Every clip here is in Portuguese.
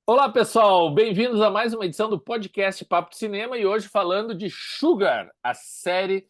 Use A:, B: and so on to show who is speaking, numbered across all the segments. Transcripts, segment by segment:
A: Olá, pessoal! Bem-vindos a mais uma edição do podcast Papo de Cinema e hoje falando de Sugar, a série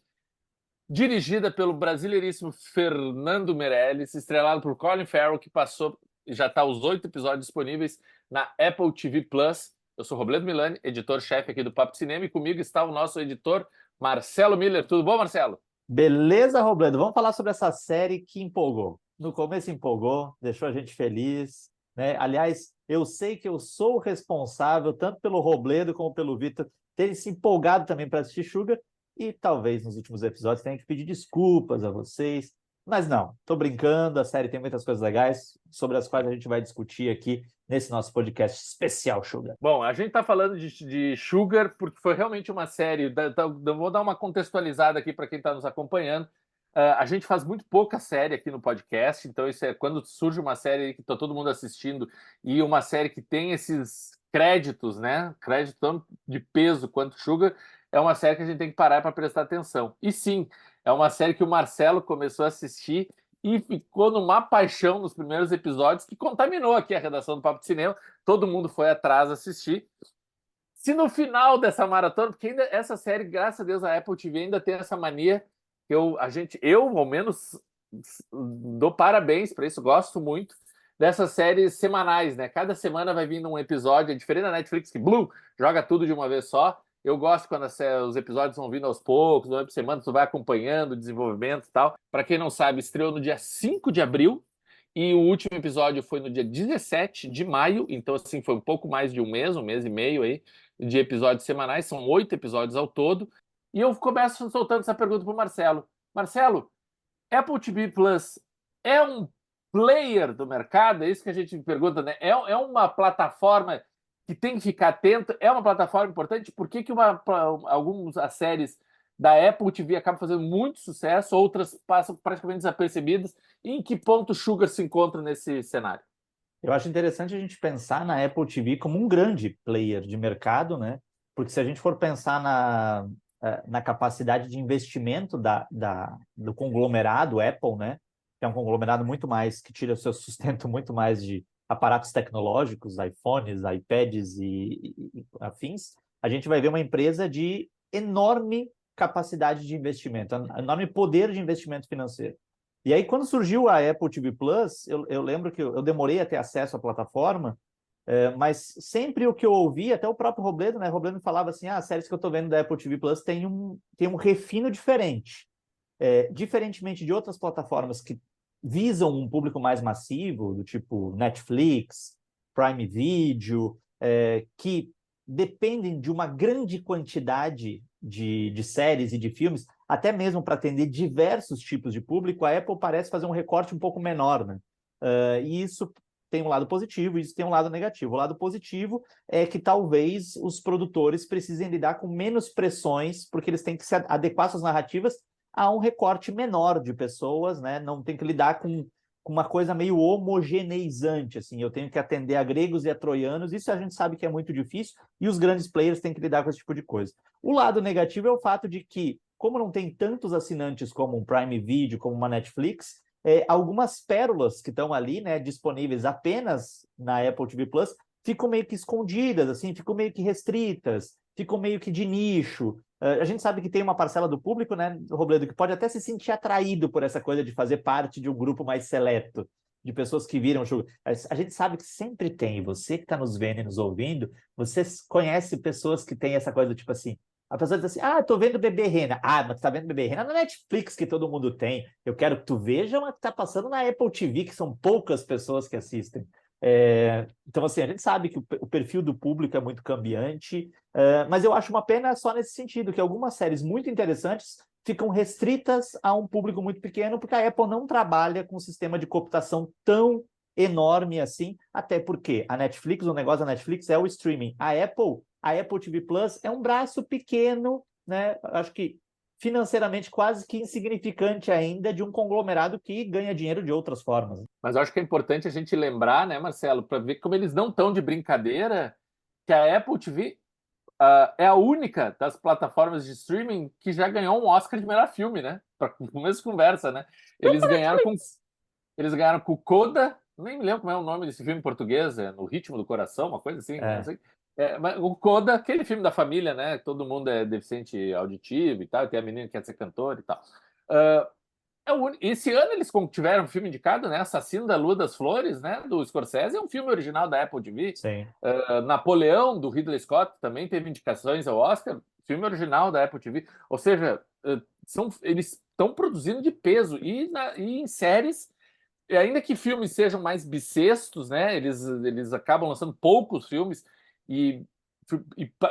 A: dirigida pelo brasileiríssimo Fernando Meirelles, estrelado por Colin Farrell, que passou e já está os 8 episódios disponíveis na Apple TV Plus. Eu sou Robledo Milani, editor-chefe aqui do Papo de Cinema, e comigo está o nosso editor Marcelo Miller. Tudo bom, Marcelo?
B: Beleza, Robledo? Vamos falar sobre essa série que empolgou. No começo empolgou, deixou a gente feliz, né? Aliás, eu sei que eu sou o responsável, tanto pelo Robledo como pelo Vitor, terem se empolgado também para assistir Sugar, e talvez nos últimos episódios tenha que pedir desculpas a vocês. Mas não, tô brincando, a série tem muitas coisas legais sobre as quais a gente vai discutir aqui nesse nosso podcast especial Sugar.
A: Bom, a gente está falando de Sugar porque foi realmente uma série. Vou dar uma contextualizada aqui para quem está nos acompanhando. A gente faz muito pouca série aqui no podcast, então isso é quando surge uma série que está todo mundo assistindo e uma série que tem esses créditos, né? Crédito tanto de peso quanto Sugar, é uma série que a gente tem que parar para prestar atenção. E sim, é uma série que o Marcelo começou a assistir e ficou numa paixão nos primeiros episódios que contaminou aqui a redação do Papo de Cinema. Todo mundo foi atrás assistir. Se no final dessa maratona, porque ainda essa série, graças a Deus, a Apple TV ainda tem essa mania que eu ao menos dou parabéns para isso, gosto muito dessas séries semanais, né? Cada semana vai vindo um episódio, é diferente da Netflix que Blue joga tudo de uma vez só. Eu gosto quando os episódios vão vindo aos poucos, uma por semana, tu vai acompanhando o desenvolvimento e tal. Para quem não sabe, estreou no dia 5 de abril e o último episódio foi no dia 17 de maio, então assim, foi um pouco mais de um mês e meio aí, de episódios semanais, são 8 episódios ao todo. E eu começo soltando essa pergunta para o Marcelo. Marcelo, Apple TV Plus é um player do mercado? É isso que a gente pergunta, né? É uma plataforma que tem que ficar atento? É uma plataforma importante? Por que algumas as séries da Apple TV acabam fazendo muito sucesso, outras passam praticamente desapercebidas? E em que ponto o Sugar se encontra nesse cenário?
B: Eu acho interessante a gente pensar na Apple TV como um grande player de mercado, né? Porque se a gente for pensar na capacidade de investimento do conglomerado Apple, né? Que é um conglomerado muito mais, que tira o seu sustento muito mais de aparatos tecnológicos, iPhones, iPads e afins, a gente vai ver uma empresa de enorme capacidade de investimento, enorme poder de investimento financeiro. E aí, quando surgiu a Apple TV Plus, eu lembro que eu demorei a ter acesso à plataforma, mas sempre o que eu ouvi, até o próprio Robledo, né? Robledo falava assim: as séries que eu estou vendo da Apple TV Plus tem um refino diferente. Diferentemente de outras plataformas que visam um público mais massivo, do tipo Netflix, Prime Video, que dependem de uma grande quantidade de séries e de filmes, até mesmo para atender diversos tipos de público, a Apple parece fazer um recorte um pouco menor, né? E isso tem um lado positivo, isso tem um lado negativo. O lado positivo é que talvez os produtores precisem lidar com menos pressões, porque eles têm que se adequar suas narrativas a um recorte menor de pessoas, né? Não tem que lidar com uma coisa meio homogeneizante, assim. Eu tenho que atender a gregos e a troianos, isso a gente sabe que é muito difícil, e os grandes players têm que lidar com esse tipo de coisa. O lado negativo é o fato de que, como não tem tantos assinantes como um Prime Video, como uma Netflix, algumas pérolas que estão ali, né, disponíveis apenas na Apple TV Plus, ficam meio que escondidas, assim, ficam meio que restritas, ficam meio que de nicho. A gente sabe que tem uma parcela do público, né, Robledo, que pode até se sentir atraído por essa coisa de fazer parte de um grupo mais seleto, de pessoas que viram o jogo. A gente sabe que sempre tem, você que está nos vendo e nos ouvindo, você conhece pessoas que têm essa coisa, tipo assim, a pessoa diz assim: tô vendo Bebê Rena. Mas tu tá vendo Bebê Rena na Netflix, que todo mundo tem. Eu quero que tu veja uma que tá passando na Apple TV, que são poucas pessoas que assistem. Então, assim, a gente sabe que o perfil do público é muito cambiante, mas eu acho uma pena só nesse sentido, que algumas séries muito interessantes ficam restritas a um público muito pequeno, porque a Apple não trabalha com um sistema de cooptação tão enorme assim, até porque a Netflix, o negócio da Netflix é o streaming. A Apple TV Plus é um braço pequeno, né? Acho que financeiramente quase que insignificante ainda, de um conglomerado que ganha dinheiro de outras formas.
A: Mas eu acho que é importante a gente lembrar, né, Marcelo, para ver como eles não estão de brincadeira, que a Apple TV é a única das plataformas de streaming que já ganhou um Oscar de melhor filme, né? Para começo de conversa, né? Eles ganharam com eles ganharam com Coda, nem me lembro como é o nome desse filme em português, No Ritmo do Coração, uma coisa assim, não
B: É.
A: sei. Mas o Coda, aquele filme da família, né? Todo mundo é deficiente auditivo e tal, tem a menina que quer ser cantora e tal. Ah, esse ano eles tiveram um filme indicado, né? Assassino da Lua das Flores, né? Do Scorsese, é um filme original da Apple TV.
B: Sim.
A: Napoleão, do Ridley Scott, também teve indicações ao Oscar, filme original da Apple TV. Ou seja, eles estão produzindo de peso. E em séries, ainda que filmes sejam mais bissextos, né? Eles acabam lançando poucos filmes e,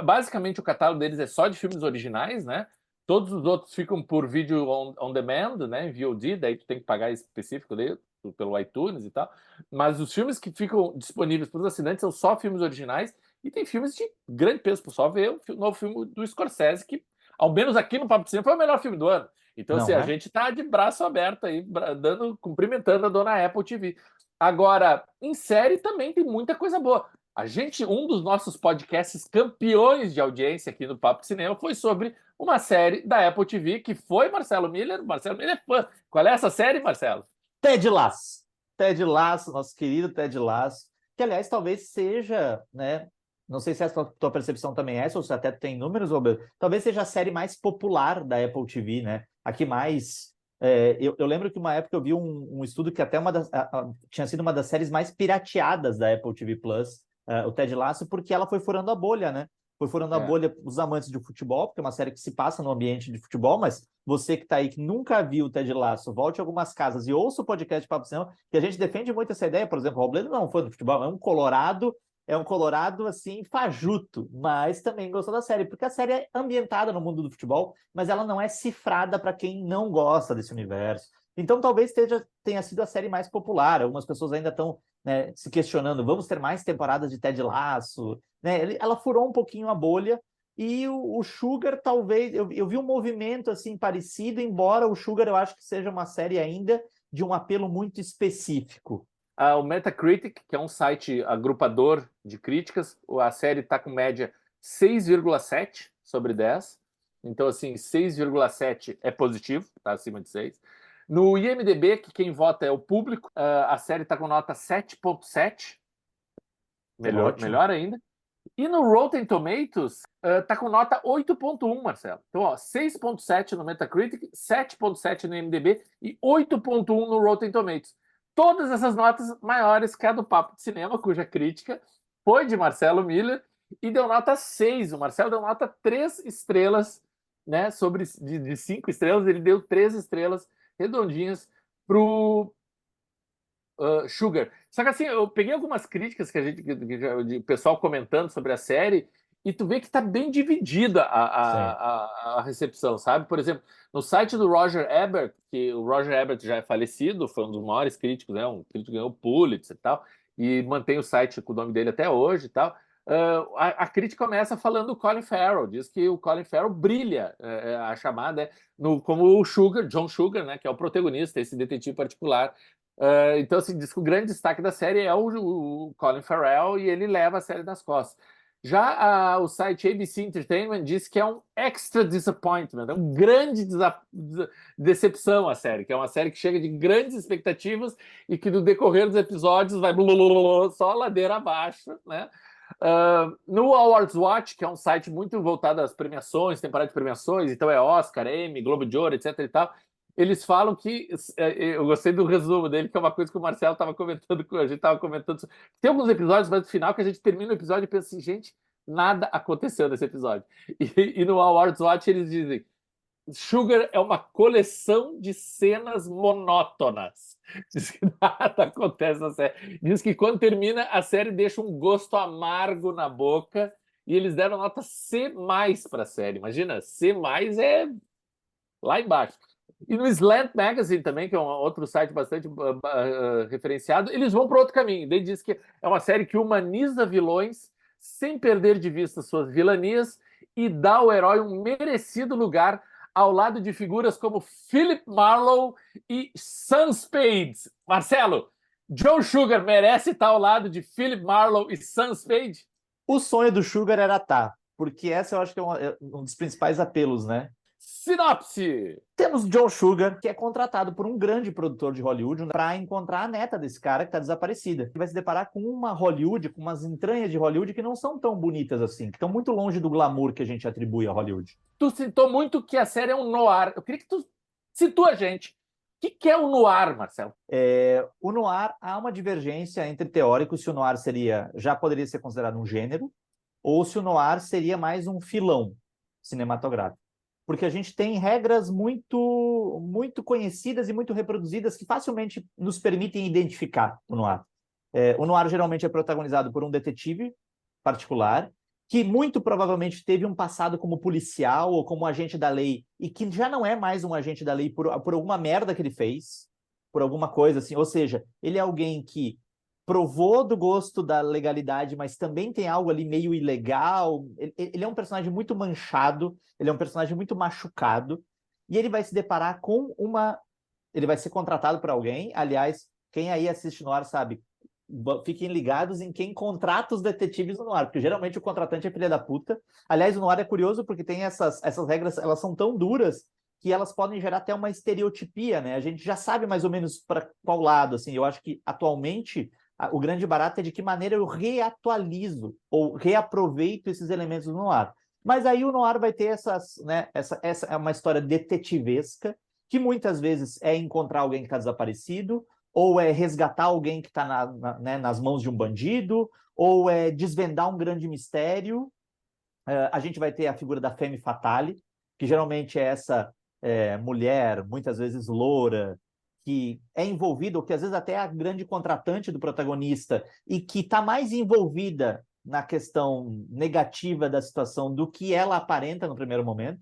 A: basicamente o catálogo deles é só de filmes originais, né? Todos os outros ficam por vídeo on demand, né? Em VOD, daí tu tem que pagar específico dele, pelo iTunes e tal. Mas os filmes que ficam disponíveis para os assinantes são só filmes originais e tem filmes de grande peso. Por só ver o novo filme do Scorsese, que, ao menos aqui no Papo de Cinema, foi o melhor filme do ano. Então, assim,
B: Não
A: a
B: é?
A: gente tá de braço aberto aí, cumprimentando a dona Apple TV. Agora, em série também tem muita coisa boa. Um dos nossos podcasts campeões de audiência aqui no Papo de Cinema foi sobre uma série da Apple TV que foi Marcelo Miller. Marcelo Miller é fã. Qual é essa série, Marcelo?
B: Ted Lasso. Ted Lasso, nosso querido Ted Lasso, que aliás talvez seja, né? Não sei se a tua percepção também é essa, ou se até tem números, Robert. Talvez seja a série mais popular da Apple TV, né? A que mais. Eu lembro que uma época eu vi um estudo que até tinha sido uma das séries mais pirateadas da Apple TV Plus, o Ted Lasso, porque ela foi furando a bolha, né? Foi furando a
A: É.
B: bolha os amantes de futebol, porque é uma série que se passa no ambiente de futebol, mas você que está aí, que nunca viu o Ted Lasso, volte a algumas casas e ouça o podcast Papo Cinema, que a gente defende muito essa ideia. Por exemplo, o Robledo não é um fã do futebol, é um colorado assim, fajuto, mas também gostou da série, porque a série é ambientada no mundo do futebol, mas ela não é cifrada para quem não gosta desse universo. Então talvez tenha sido a série mais popular. Algumas pessoas ainda estão, né, se questionando, vamos ter mais temporadas de Ted Lasso? Né? Ela furou um pouquinho a bolha, e o Sugar, talvez, eu vi um movimento assim parecido, embora o Sugar eu acho que seja uma série ainda de um apelo muito específico.
A: O Metacritic, que é um site agrupador de críticas, a série está com média 6,7 sobre 10. Então, assim, 6,7 é positivo, está acima de 6. No IMDB, que quem vota é o público, a série está com nota 7,7,
B: Ótimo.
A: melhor ainda. E no Rotten Tomatoes, tá com nota 8,1, Marcelo. Então, ó, 6,7 no Metacritic, 7,7 no IMDb e 8,1 no Rotten Tomatoes. Todas essas notas maiores que a do Papo de Cinema, cuja crítica foi de Marcelo Miller e deu nota 6. O Marcelo deu nota 3 estrelas, né? De 5 estrelas, ele deu 3 estrelas redondinhas pro Sugar. Só que assim, eu peguei algumas críticas de pessoal comentando sobre a série e tu vê que tá bem dividida
B: Sim.
A: a recepção, sabe? Por exemplo, no site do Roger Ebert, que o Roger Ebert já é falecido, foi um dos maiores críticos, né? Um crítico que ganhou o Pulitzer e tal, e mantém o site com o nome dele até hoje e tal. A crítica começa falando do Colin Farrell, diz que o Colin Farrell brilha, a chamada, como o Sugar, John Sugar, né? Que é o protagonista, esse detetive particular. Então, assim, diz que o grande destaque da série é o Colin Farrell e ele leva a série nas costas. Já o site ABC Entertainment diz que é um extra disappointment, é um grande decepção a série, que é uma série que chega de grandes expectativas e que no decorrer dos episódios vai só ladeira abaixo, né? No Awards Watch, que é um site muito voltado às premiações, temporada de premiações, então é Oscar, Emmy, Globo de Ouro, etc e tal, eles falam que, eu gostei do resumo dele, que é uma coisa que o Marcelo estava comentando, a gente estava comentando. Tem alguns episódios, mas no final que a gente termina o episódio e pensa assim, gente, nada aconteceu nesse episódio. E no Awards Watch eles dizem, Sugar é uma coleção de cenas monótonas. Diz que nada acontece na série. Diz que quando termina, a série deixa um gosto amargo na boca e eles deram nota C+ para a série. Imagina, C+ é lá embaixo. E no Slant Magazine também, que é um outro site bastante referenciado, eles vão para outro caminho. Ele diz que é uma série que humaniza vilões sem perder de vista suas vilanias e dá ao herói um merecido lugar ao lado de figuras como Philip Marlowe e Sam Spade. Marcelo, Joe Sugar merece estar ao lado de Philip Marlowe e Sam Spade?
B: O sonho do Sugar era porque essa eu acho que é um dos principais apelos, né?
A: Sinopse!
B: Temos John Sugar, que é contratado por um grande produtor de Hollywood para encontrar a neta desse cara que está desaparecida. Ele vai se deparar com uma Hollywood, com umas entranhas de Hollywood que não são tão bonitas assim, que estão muito longe do glamour que a gente atribui a Hollywood.
A: Tu citou muito que a série é um noir. Eu queria que tu situa a gente. O que é o noir, Marcelo?
B: O noir, há uma divergência entre teóricos se o noir já poderia ser considerado um gênero, ou se o noir seria mais um filão cinematográfico. Porque a gente tem regras muito conhecidas e muito reproduzidas que facilmente nos permitem identificar o noir. O noir geralmente é protagonizado por um detetive particular, que muito provavelmente teve um passado como policial ou como agente da lei, e que já não é mais um agente da lei por alguma merda que ele fez, por alguma coisa assim. Ou seja, ele é alguém que provou do gosto da legalidade, mas também tem algo ali meio ilegal. Ele é um personagem muito manchado, ele é um personagem muito machucado, e ele vai se deparar com uma... Ele vai ser contratado por alguém. Aliás, quem aí assiste Noir sabe, fiquem ligados em quem contrata os detetives no Noir, porque geralmente o contratante é filha da puta. Aliás, o Noir é curioso porque tem essas regras, elas são tão duras que elas podem gerar até uma estereotipia, né? A gente já sabe mais ou menos para qual lado, assim. Eu acho que, atualmente, o grande barato é de que maneira eu reatualizo ou reaproveito esses elementos do noir. Mas aí o noir vai ter essa é uma história detetivesca, que muitas vezes é encontrar alguém que está desaparecido, ou é resgatar alguém que está nas mãos de um bandido, ou é desvendar um grande mistério. A gente vai ter a figura da femme fatale, que geralmente é essa mulher, muitas vezes loura, que é envolvida, ou que às vezes até é a grande contratante do protagonista, e que está mais envolvida na questão negativa da situação do que ela aparenta no primeiro momento.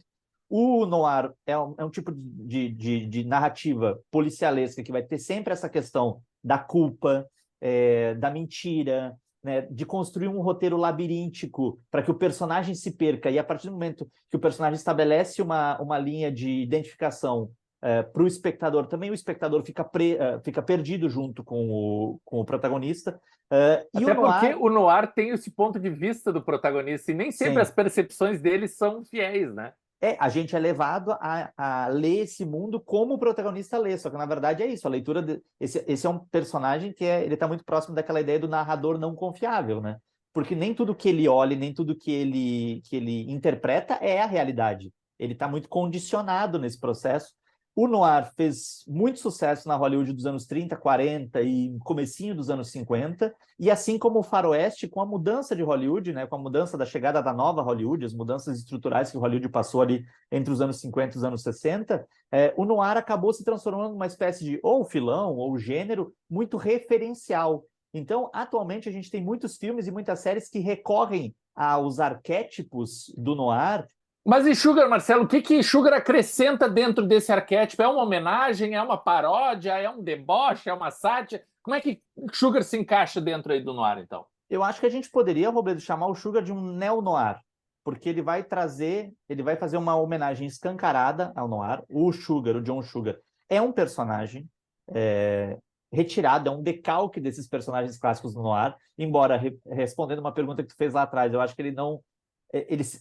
B: O noir é um tipo de narrativa policialesca que vai ter sempre essa questão da culpa, da mentira, né, de construir um roteiro labiríntico para que o personagem se perca, e a partir do momento que o personagem estabelece uma linha de identificação para o espectador, também o espectador fica perdido junto com o protagonista. E
A: Até
B: o noir,
A: porque o noir tem esse ponto de vista do protagonista, e nem sempre
B: sim,
A: as percepções dele são fiéis, né?
B: a gente é levado a ler esse mundo como o protagonista lê, só que na verdade é isso, a leitura esse é um personagem que ele está muito próximo daquela ideia do narrador não confiável, né? Porque nem tudo que ele olha, nem tudo que ele interpreta é a realidade. Ele está muito condicionado nesse processo. O noir fez muito sucesso na Hollywood dos anos 30, 40 e comecinho dos anos 50, e assim como o faroeste, com a mudança de Hollywood, né, com a mudança da chegada da nova Hollywood, as mudanças estruturais que Hollywood passou ali entre os anos 50 e os anos 60, o noir acabou se transformando numa espécie de ou filão ou gênero muito referencial. Então, atualmente, a gente tem muitos filmes e muitas séries que recorrem aos arquétipos do noir.
A: Mas e Sugar, Marcelo, o que Sugar acrescenta dentro desse arquétipo? É uma homenagem, é uma paródia, é um deboche, é uma sátira? Como é que Sugar se encaixa dentro aí do noir, então?
B: Eu acho que a gente poderia, Robledo, chamar o Sugar de um neo-noir, porque ele vai fazer uma homenagem escancarada ao noir. O Sugar, o John Sugar, é um personagem retirado, é um decalque desses personagens clássicos do noir, embora, respondendo uma pergunta que tu fez lá atrás, eu acho que ele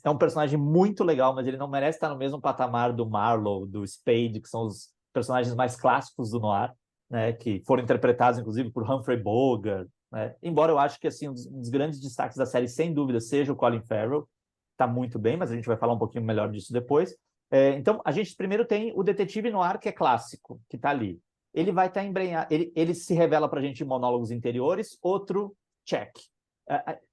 B: é um personagem muito legal, mas ele não merece estar no mesmo patamar do Marlowe, do Spade, que são os personagens mais clássicos do noir, né, que foram interpretados, inclusive, por Humphrey Bogart, né? Embora eu acho que assim, um dos grandes destaques da série, sem dúvida, seja o Colin Farrell, está muito bem, mas a gente vai falar um pouquinho melhor disso depois. Então, a gente primeiro tem o detetive noir, que é clássico, que está ali. Ele vai estar embrenhado, ele se revela para a gente em monólogos interiores, outro check.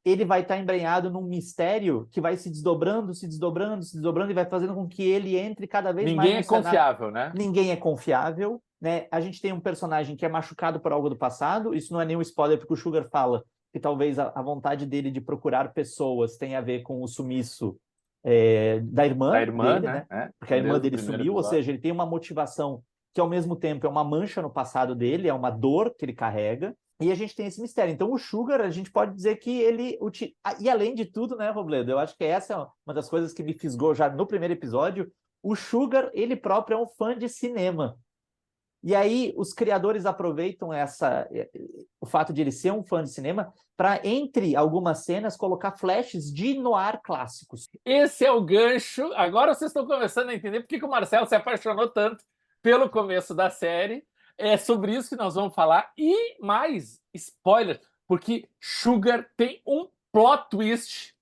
B: Ele vai estar embrenhado num mistério que vai se desdobrando, se desdobrando, se desdobrando, e vai fazendo com que ele entre cada vez mais
A: Ninguém é confiável, né?
B: Ninguém é confiável, né? A gente tem um personagem que é machucado por algo do passado. Isso não é nenhum spoiler, porque o Sugar fala que talvez a vontade dele de procurar pessoas tenha a ver com o sumiço da irmã dele, né? Porque a irmã dele sumiu, ou seja, ele tem uma motivação que ao mesmo tempo é uma mancha no passado dele, é uma dor que ele carrega. E a gente tem esse mistério. Então, o Sugar, a gente pode dizer que ele... E além de tudo, né, Robledo? Eu acho que essa é uma das coisas que me fisgou já no primeiro episódio. O Sugar, ele próprio é um fã de cinema. E aí, os criadores aproveitam fato de ele ser um fã de cinema para, entre algumas cenas, colocar flashes de noir clássicos.
A: Esse é o gancho. Agora vocês estão começando a entender por que o Marcelo se apaixonou tanto pelo começo da série. É sobre isso que nós vamos falar. E mais, spoiler, porque Sugar tem um plot twist,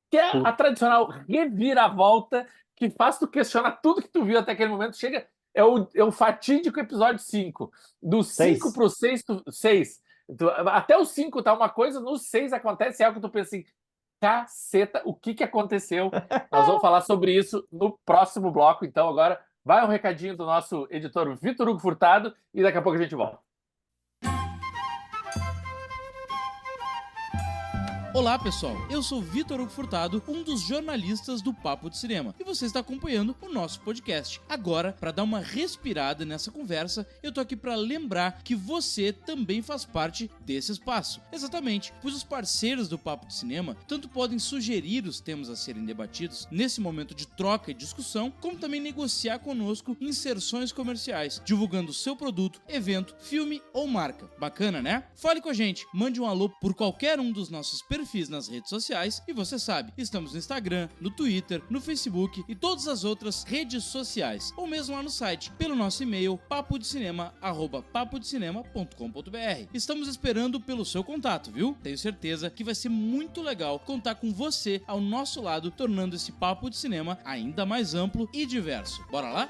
A: que é a tradicional reviravolta, que faz tu questionar tudo que tu viu até aquele momento. Chega, é o fatídico episódio 5. Do 5 pro 6, 6. Até o 5 tá uma coisa, no 6 acontece algo que tu pensa assim, caceta, o que aconteceu? Nós vamos falar sobre isso no próximo bloco. Então agora vai um recadinho do nosso editor Vitor Hugo Furtado e daqui a pouco a gente volta.
C: Olá pessoal, eu sou Vitor Hugo Furtado, um dos jornalistas do Papo de Cinema, e você está acompanhando o nosso podcast. Agora, para dar uma respirada nessa conversa, eu tô aqui para lembrar que você também faz parte desse espaço. Exatamente, pois os parceiros do Papo de Cinema tanto podem sugerir os temas a serem debatidos nesse momento de troca e discussão, como também negociar conosco inserções comerciais, divulgando o seu produto, evento, filme ou marca. Bacana, né? Fale com a gente, mande um alô por qualquer um dos nossos perfis nas redes sociais e você sabe, estamos no Instagram, no Twitter, no Facebook e todas as outras redes sociais, ou mesmo lá no site, pelo nosso e-mail papodecinema@papodecinema.com.br. Estamos esperando pelo seu contato, viu? Tenho certeza que vai ser muito legal contar com você ao nosso lado, tornando esse Papo de Cinema ainda mais amplo e diverso. Bora lá?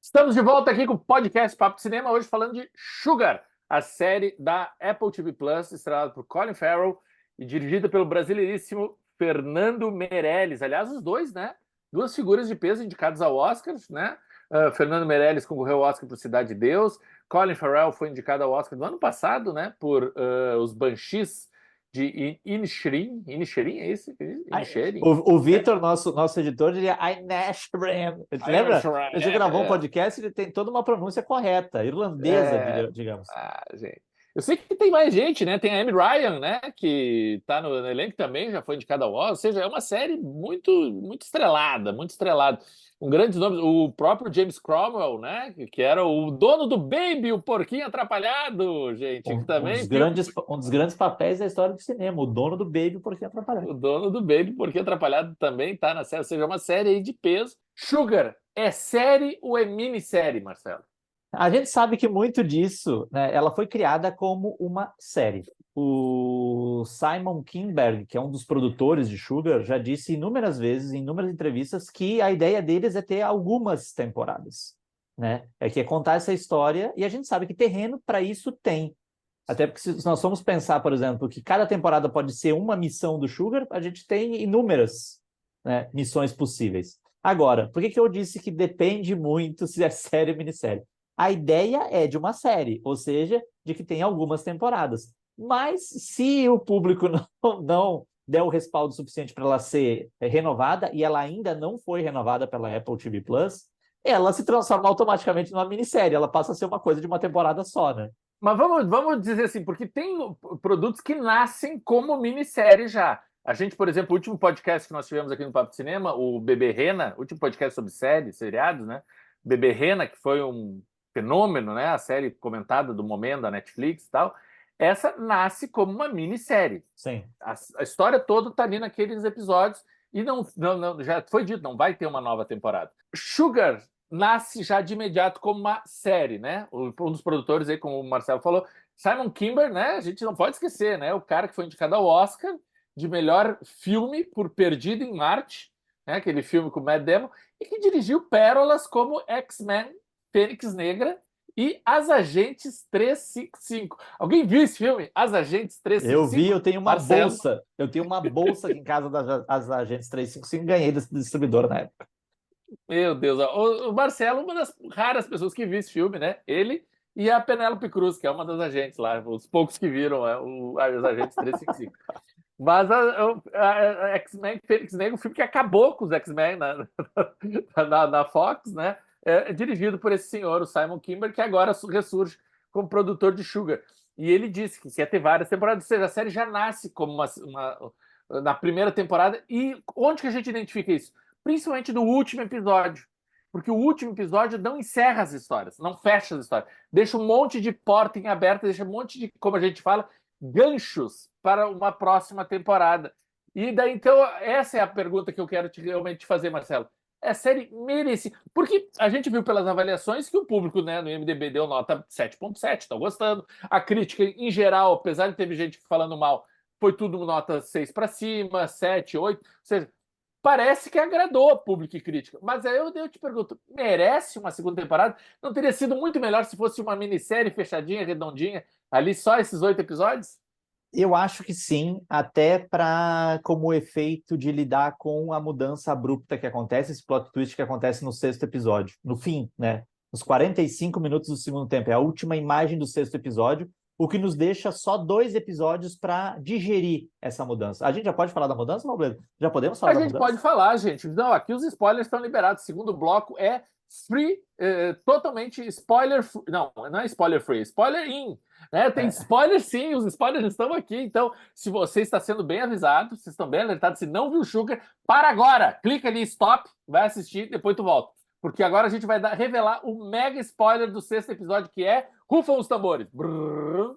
A: Estamos de volta aqui com o podcast Papo de Cinema, hoje falando de Sugar, a série da Apple TV Plus, estrelada por Colin Farrell e dirigida pelo brasileiríssimo Fernando Meirelles. Aliás, os dois, né? Duas figuras de peso indicadas ao Oscar, né? Fernando Meirelles concorreu ao Oscar por Cidade de Deus. Colin Farrell foi indicado ao Oscar no ano passado, né? Por Os Banshees de Inisherin. Inisherin, é esse? Inisherin.
B: O Vitor, nosso editor, diria Inisherin. Você lembra? A gente gravou um podcast e ele tem toda uma pronúncia correta, irlandesa, digamos.
A: Gente. Eu sei que tem mais gente, né? Tem a Amy Ryan, né? Que tá no elenco também, já foi indicada ao Oscar. Ou seja, é uma série muito, muito estrelada, muito estrelada. Um grande nome, o próprio James Cromwell, né? Que era o dono do Baby, o porquinho atrapalhado, gente. Que também
B: um dos grandes papéis da história do cinema, o dono do Baby, o porquinho atrapalhado.
A: O dono do Baby, porquinho atrapalhado, também tá na série. Ou seja, é uma série aí de peso. Sugar, é série ou é minissérie, Marcelo?
B: A gente sabe que muito disso, né, ela foi criada como uma série. O Simon Kinberg, que é um dos produtores de Sugar, já disse inúmeras vezes, em inúmeras entrevistas, que a ideia deles é ter algumas temporadas, né? É que é contar essa história, e a gente sabe que terreno para isso tem. Até porque se nós formos pensar, por exemplo, que cada temporada pode ser uma missão do Sugar, a gente tem inúmeras, né, missões possíveis. Agora, por que eu disse que depende muito se é série ou minissérie? A ideia é de uma série, ou seja, de que tem algumas temporadas. Mas se o público não der o respaldo suficiente para ela ser renovada, e ela ainda não foi renovada pela Apple TV Plus, ela se transforma automaticamente numa minissérie, ela passa a ser uma coisa de uma temporada só, né?
A: Mas vamos dizer assim, porque tem produtos que nascem como minissérie já. A gente, por exemplo, o último podcast que nós tivemos aqui no Papo de Cinema, o Bebê Rena, último podcast sobre séries, seriados, né? Bebê Rena, que foi um fenômeno, né? A série comentada do momento da Netflix e tal. Essa nasce como uma minissérie.
B: Sim.
A: A história toda está ali naqueles episódios e não, já foi dito, não vai ter uma nova temporada. Sugar nasce já de imediato como uma série, né? Um dos produtores aí, como o Marcelo falou, Simon Kinberg, né? A gente não pode esquecer, né? O cara que foi indicado ao Oscar de melhor filme por Perdido em Marte, né? Aquele filme com o Matt Damon, e que dirigiu pérolas como X-Men, Fênix Negra e As Agentes 355. Alguém viu esse filme? As Agentes 355?
B: Eu vi, eu tenho uma
A: Marcelo.
B: bolsa. Eu tenho uma bolsa aqui em casa das Agentes 355, ganhei desse distribuidor na época.
A: Meu Deus, o Marcelo, uma das raras pessoas que viu esse filme, né? Ele e a Penélope Cruz, que é uma das agentes lá, os poucos que viram as Agentes 355. Mas a X-Men Fênix Negra, um filme que acabou com os X-Men na Fox, né? É dirigido por esse senhor, o Simon Kinberg, que agora ressurge como produtor de Sugar. E ele disse que ia ter várias temporadas, ou seja, a série já nasce como na primeira temporada. E onde que a gente identifica isso? Principalmente no último episódio, porque o último episódio não encerra as histórias, não fecha as histórias. Deixa um monte de porta em aberto, deixa um monte de, como a gente fala, ganchos para uma próxima temporada. E daí, então, essa é a pergunta que eu quero realmente te fazer, Marcelo. É série merecida. Porque a gente viu pelas avaliações que o público, né, no IMDb deu nota 7.7, estão gostando. A crítica, em geral, apesar de ter gente falando mal, foi tudo nota 6 para cima, 7, 8. Ou seja, parece que agradou o público e crítica. Mas aí eu te pergunto, merece uma segunda temporada? Não teria sido muito melhor se fosse uma minissérie fechadinha, redondinha, ali só esses 8 episódios?
B: Eu acho que sim, até para como efeito de lidar com a mudança abrupta que acontece, esse plot twist que acontece no 6º episódio, no fim, né? Nos 45 minutos do segundo tempo, é a última imagem do 6º episódio, o que nos deixa só 2 episódios para digerir essa mudança. A gente já pode falar da mudança, Robledo? Já podemos falar
A: A
B: da
A: gente
B: mudança?
A: pode falar, gente. Não, aqui os spoilers estão liberados. O segundo bloco é free, totalmente spoiler free. Não é spoiler free, spoiler in. Né? Tem spoiler sim, os spoilers estão aqui. Então, se você está sendo bem avisado, vocês estão bem alertados, se não viu o Sugar, para agora! Clica ali, stop, vai assistir, depois tu volta. Porque agora a gente vai revelar o mega spoiler do 6º episódio, que é Rufam os tambores. Brrr.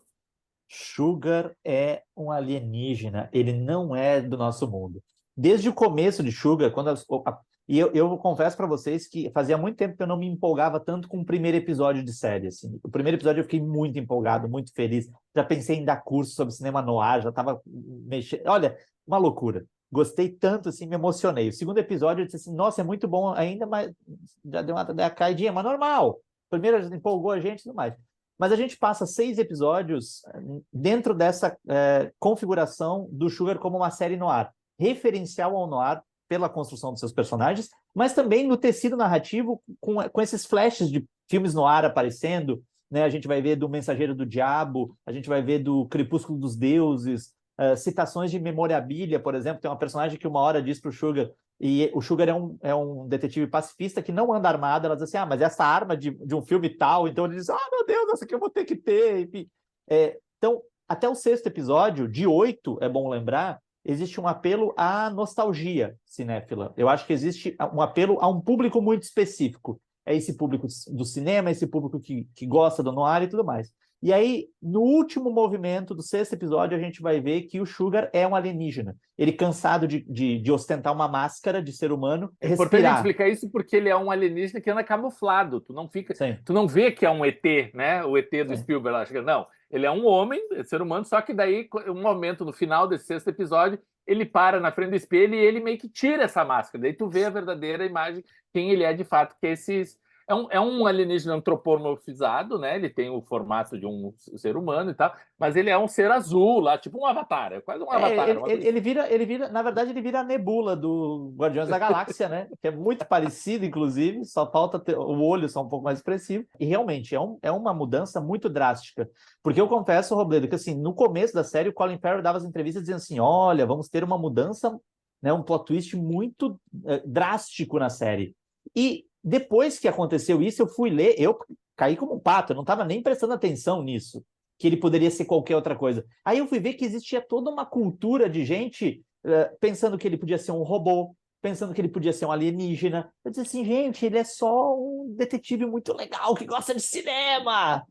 B: Sugar é um alienígena, ele não é do nosso mundo. Desde o começo de Sugar, eu confesso para vocês que fazia muito tempo que eu não me empolgava tanto com o primeiro episódio de série. Assim. O primeiro episódio eu fiquei muito empolgado, muito feliz. Já pensei em dar curso sobre cinema noir, já estava mexendo. Olha, uma loucura. Gostei tanto, assim, me emocionei. O segundo episódio eu disse assim, nossa, é muito bom ainda, mas já deu uma caidinha, mas normal. O primeiro já empolgou a gente e tudo mais. Mas a gente passa 6 episódios dentro dessa configuração do Sugar como uma série noir, referencial ao noir pela construção dos seus personagens, mas também no tecido narrativo com esses flashes de filmes noir aparecendo, né? A gente vai ver do Mensageiro do Diabo, a gente vai ver do Crepúsculo dos Deuses, citações de memorabilia, por exemplo, tem uma personagem que uma hora diz para o Sugar, e o Sugar é um detetive pacifista que não anda armado. Ela diz assim, mas essa arma de um filme tal, então ele diz, meu Deus, essa aqui eu vou ter que ter, enfim. Então, até o 6º episódio, de 8, é bom lembrar, existe um apelo à nostalgia cinéfila. Eu acho que existe um apelo a um público muito específico. É esse público do cinema, esse público que gosta do noir e tudo mais. E aí, no último movimento do 6º episódio, a gente vai ver que o Sugar é um alienígena. Ele, cansado de ostentar uma máscara de ser humano,
A: é importante explicar isso porque ele é um alienígena que anda camuflado. Tu não vê que é um ET, né? O ET do Spielberg. Não, ele é um homem, ser humano, só que daí, um momento no final desse 6º episódio, ele para na frente do espelho e ele meio que tira essa máscara. Daí tu vê a verdadeira imagem, quem ele é de fato, que esses... É um alienígena antropomorfizado, né? Ele tem o formato de um ser humano e tal, mas ele é um ser azul lá, tipo um avatar, é quase um avatar.
B: Ele vira, na verdade, ele vira a nebula do Guardiões da Galáxia, né? Que é muito parecido, inclusive, só falta ter o olho só um pouco mais expressivo. E realmente é uma mudança muito drástica. Porque eu confesso, Robledo, que assim, no começo da série, o Colin Farrell dava as entrevistas dizendo assim: olha, vamos ter uma mudança, né? Um plot twist muito drástico na série. E depois que aconteceu isso, eu fui ler, eu caí como um pato, eu não estava nem prestando atenção nisso, que ele poderia ser qualquer outra coisa. Aí eu fui ver que existia toda uma cultura de gente pensando que ele podia ser um robô, pensando que ele podia ser um alienígena. Eu disse assim, gente, ele é só um detetive muito legal, que gosta de cinema.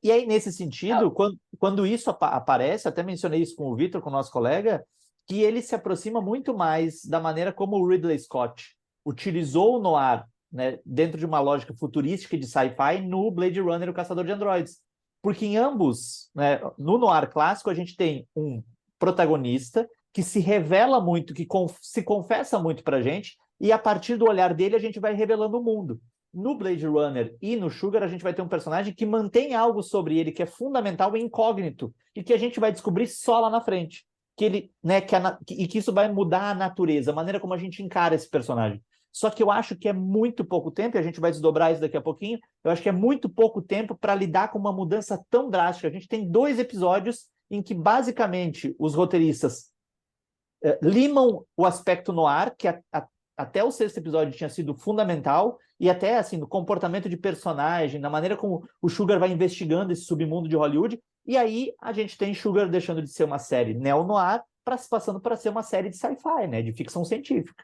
B: E aí, nesse sentido, quando isso aparece, até mencionei isso com o Vitor, com o nosso colega, que ele se aproxima muito mais da maneira como o Ridley Scott utilizou o noir, né, dentro de uma lógica futurística de sci-fi no Blade Runner, o Caçador de Androides. Porque em ambos, né, no noir clássico, a gente tem um protagonista que se revela muito, que se confessa muito pra gente, e a partir do olhar dele a gente vai revelando o mundo. No Blade Runner e no Sugar, a gente vai ter um personagem que mantém algo sobre ele que é fundamental e incógnito, e que a gente vai descobrir só lá na frente. Que ele, né, e que isso vai mudar a natureza, a maneira como a gente encara esse personagem. Só que eu acho que é muito pouco tempo, e a gente vai desdobrar isso daqui a pouquinho, eu acho que é muito pouco tempo para lidar com uma mudança tão drástica. A gente tem 2 episódios em que, basicamente, os roteiristas limam o aspecto noir, que até o 6º episódio tinha sido fundamental, e até assim, no comportamento de personagem, na maneira como o Sugar vai investigando esse submundo de Hollywood, e aí a gente tem Sugar deixando de ser uma série neo-noir, passando para ser uma série de sci-fi, né, de ficção científica.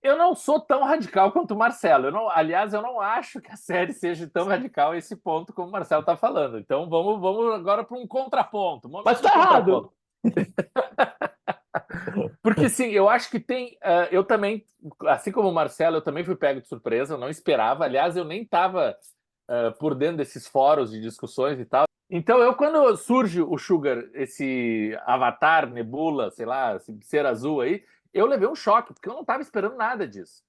A: Eu não sou tão radical quanto o Marcelo. Aliás, eu não acho que a série seja tão radical a esse ponto como o Marcelo está falando. Então vamos agora para um contraponto.
B: Mas tá errado!
A: Porque sim, eu acho que tem. Eu também, assim como o Marcelo, eu também fui pego de surpresa, eu não esperava. Aliás, eu nem estava por dentro desses fóruns de discussões e tal. Então, quando surge o Sugar, esse Avatar, Nebula, sei lá, esse ser azul aí, eu levei um choque, porque eu não estava esperando nada disso.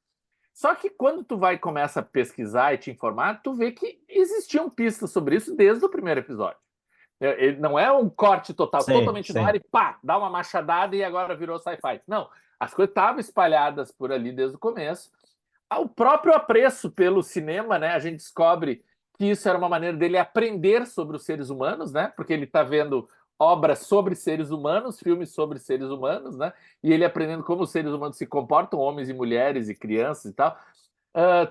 A: Só que quando tu vai e começa a pesquisar e te informar, tu vê que existiam pistas sobre isso desde o primeiro episódio. Ele não é um corte total, totalmente no ar e pá, dá uma machadada e agora virou sci-fi. Não, as coisas estavam espalhadas por ali desde o começo. O próprio apreço pelo cinema, né? A gente descobre que isso era uma maneira dele aprender sobre os seres humanos, né? Porque ele está vendo obras sobre seres humanos, filmes sobre seres humanos, né? E ele aprendendo como os seres humanos se comportam, homens e mulheres e crianças e tal.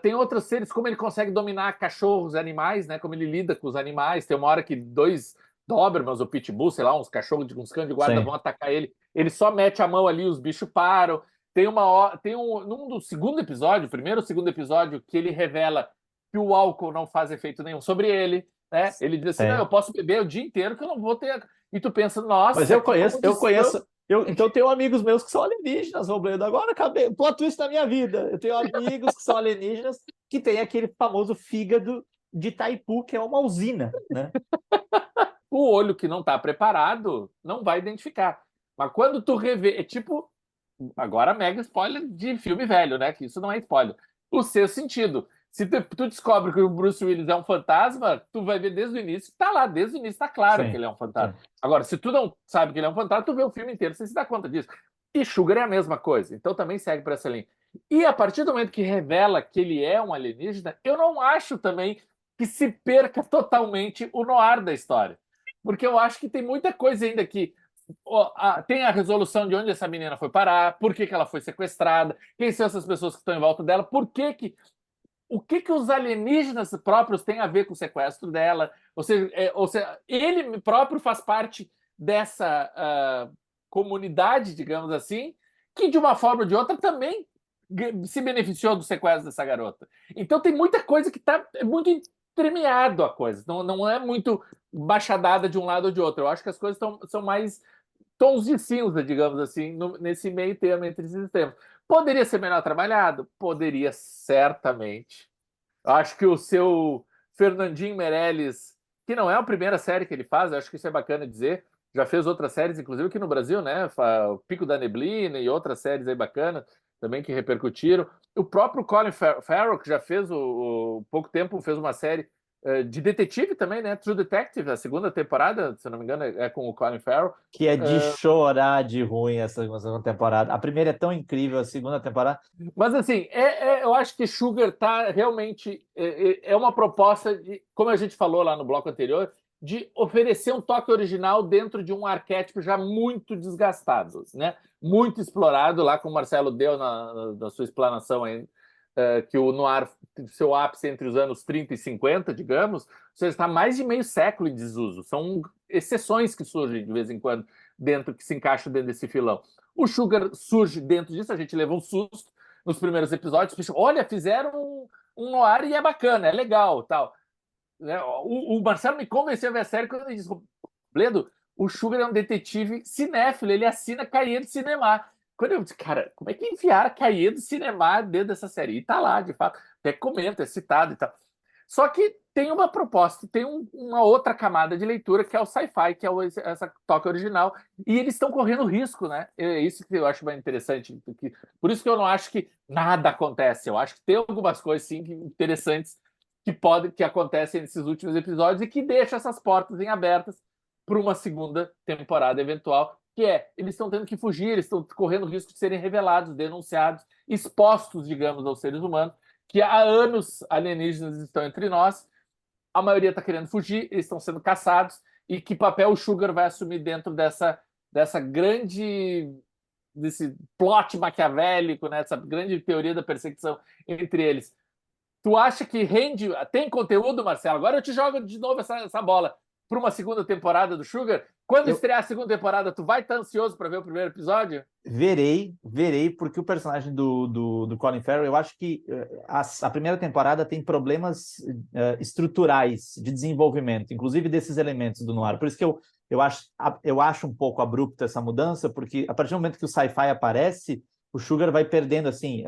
A: Tem outros seres, como ele consegue dominar cachorros, animais, né? Como ele lida com os animais. Tem uma hora que 2 Dobermans ou Pitbull, sei lá, uns cachorros, uns cães de guarda vão atacar ele. Ele só mete a mão ali, os bichos param. Num do segundo episódio, primeiro ou segundo episódio, que ele revela que o álcool não faz efeito nenhum sobre ele, né? Ele diz assim, não, eu posso beber o dia inteiro que eu não vou ter... E tu pensa, nossa...
B: Mas eu conheço... Então eu tenho amigos meus que são alienígenas, Robledo. Agora acabei, plot twist na minha vida. Eu tenho amigos que são alienígenas que tem aquele famoso fígado de Itaipu, que é uma usina, né?
A: O olho que não está preparado não vai identificar. Mas quando tu revê... É tipo... Agora mega spoiler de filme velho, né? Que isso não é spoiler. O Sexto Sentido. Se tu descobre que o Bruce Willis é um fantasma, tu vai ver desde o início, tá lá, desde o início tá claro que ele é um fantasma. Sim. Agora, se tu não sabe que ele é um fantasma, tu vê o filme inteiro, você se dá conta disso. E Sugar é a mesma coisa, então também segue por essa linha. E a partir do momento que revela que ele é um alienígena, eu não acho também que se perca totalmente o noir da história. Porque eu acho que tem muita coisa ainda que tem a resolução de onde essa menina foi parar, por que ela foi sequestrada, quem são essas pessoas que estão em volta dela, o que os alienígenas próprios têm a ver com o sequestro dela. Ou seja, ele próprio faz parte dessa comunidade, digamos assim, que de uma forma ou de outra também se beneficiou do sequestro dessa garota. Então tem muita coisa que está muito entremeado a coisa, não é muito baixadada de um lado ou de outro. Eu acho que as coisas são mais tons de cinza, digamos assim, nesse meio termo entre esses temas. Poderia ser melhor trabalhado? Poderia, certamente. Acho que o seu Fernandinho Meirelles, que não é a primeira série que ele faz, acho que isso é bacana dizer, já fez outras séries, inclusive aqui no Brasil, né? O Pico da Neblina e outras séries aí bacanas também que repercutiram. O próprio Colin Farrell, que já fez pouco tempo, fez uma série de detetive também, né? True Detective, a segunda temporada, se não me engano, é com o Colin Farrell.
B: Que é de chorar de ruim essa segunda temporada. A primeira é tão incrível, a segunda temporada...
A: Mas, assim, eu acho que Sugar tá realmente... É uma proposta, como a gente falou lá no bloco anterior, de oferecer um toque original dentro de um arquétipo já muito desgastado, né? Muito explorado, lá como o Marcelo deu na sua explanação aí, que o noir, seu ápice entre os anos 30 e 50, digamos, ou seja, está mais de meio século em desuso. São exceções que surgem de vez em quando, que se encaixam dentro desse filão. O Sugar surge dentro disso, a gente levou um susto nos primeiros episódios. Olha, fizeram um noir e é bacana, é legal, tal. O Marcelo me convenceu a ver a série quando ele disse, Bledo, o Sugar é um detetive cinéfilo, ele assina Cahiers do Cinema. Quando eu disse, cara, como é que enfiaram Cahiers do Cinema dentro dessa série? E tá lá, de fato, até comenta, é citado e tal. Só que tem uma proposta, tem uma outra camada de leitura que é o sci-fi, que é essa toque original, e eles estão correndo risco, né? É isso que eu acho mais interessante. Por isso que eu não acho que nada acontece. Eu acho que tem algumas coisas, sim, interessantes que acontecem nesses últimos episódios e que deixam essas portas em abertas para uma segunda temporada eventual, que eles estão tendo que fugir, eles estão correndo o risco de serem revelados, denunciados, expostos, digamos, aos seres humanos, que há anos alienígenas estão entre nós, a maioria está querendo fugir, eles estão sendo caçados, e que papel o Sugar vai assumir dentro desse plot maquiavélico, né, essa grande teoria da perseguição entre eles. Tu acha que tem conteúdo, Marcelo? Agora eu te jogo de novo essa bola. para uma segunda temporada do Sugar? Quando estrear a segunda temporada, tu vai estar ansioso para ver o primeiro episódio?
B: Verei, porque o personagem do Colin Farrell, eu acho que a primeira temporada tem problemas estruturais de desenvolvimento, inclusive desses elementos do noir. Por isso que eu acho um pouco abrupta essa mudança, porque a partir do momento que o sci-fi aparece, o Sugar vai perdendo assim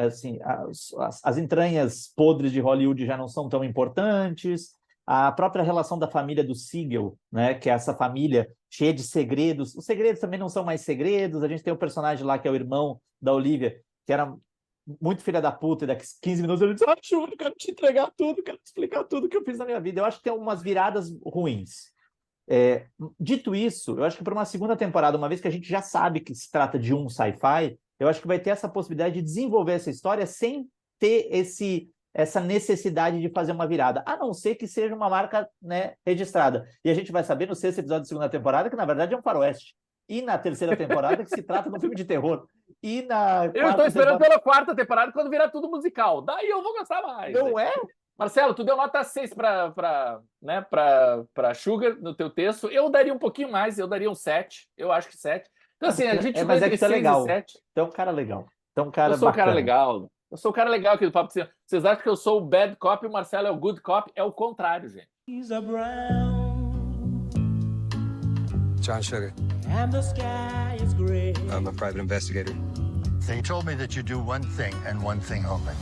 B: as entranhas podres de Hollywood já não são tão importantes. A própria relação da família do Siegel, né, que é essa família cheia de segredos. Os segredos também não são mais segredos. A gente tem um personagem lá que é o irmão da Olivia, que era muito filha da puta, e daqui 15 minutos ele diz: Júlio, quero te entregar tudo, quero te explicar tudo que eu fiz na minha vida. Eu acho que tem umas viradas ruins. Dito isso, eu acho que para uma segunda temporada, uma vez que a gente já sabe que se trata de um sci-fi, eu acho que vai ter essa possibilidade de desenvolver essa história sem ter essa necessidade de fazer uma virada, a não ser que seja uma marca, né, registrada. E a gente vai saber no 6º episódio da segunda temporada que, na verdade, é um faroeste. E na 3ª temporada que se trata de um filme de terror. E na
A: eu estou esperando pela 4ª temporada, quando virar tudo musical. Daí eu vou gostar mais.
B: Não é?
A: Marcelo, tu deu nota 6 para Sugar no teu texto. Eu daria um pouquinho mais, eu daria um 7. Eu acho que 7. Então, assim, a gente vai entre 6 e 7.
B: Então, um cara legal. Então,
A: eu sou um cara legal. Eu sou o cara legal aqui do Papo de Cinema. Vocês acham que eu sou o bad cop e o Marcelo é o good cop? É o contrário, gente.
D: John Sugar.
E: And the sky is gray.
D: I'm a private investigator.
F: They told me that you do one thing and one thing only.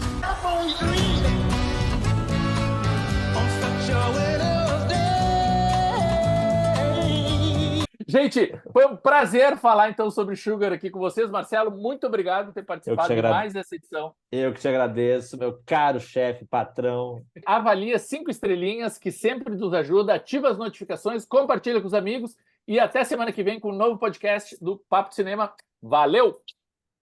A: Gente, foi um prazer falar então sobre Sugar aqui com vocês. Marcelo, muito obrigado por ter participado de mais dessa edição.
B: Eu que te agradeço, meu caro chefe, patrão.
A: Avalia 5 estrelinhas, que sempre nos ajuda, ativa as notificações, compartilha com os amigos e até semana que vem com um novo podcast do Papo de Cinema. Valeu!